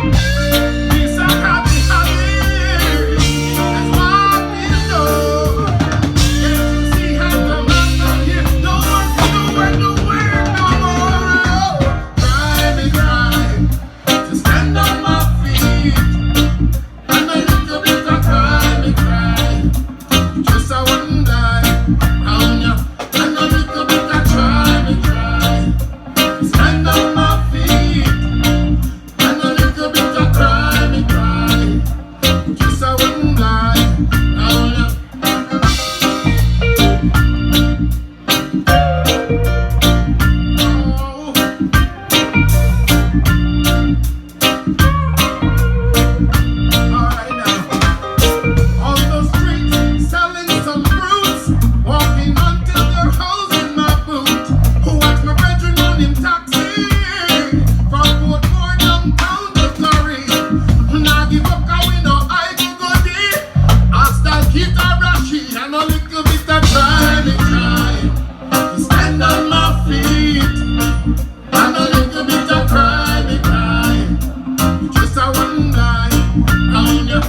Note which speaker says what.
Speaker 1: Peace and happy, happy. That's what we know. Can't you see how the man down here don't want to do nowhere no more? Cry me, cry to stand on my feet. And a little bit of cry me, cry. Just I wouldn't die round ya. And a little bit of try me, try. Stand on my feet. And a little bit of cry me, cry. Just I wouldn't die round ya. Oh. Alright now. On the streets, selling some fruits, walking until they're holes in my boot. Who watch my brethren on him taxi from Portmore downtown to Curry. Now give up 'cause we know I can go deep. Hasta Kita Rashi and a little bit of try me try to stand on my feet. And a little bit of cry me cry. Just I wouldn't die round ya.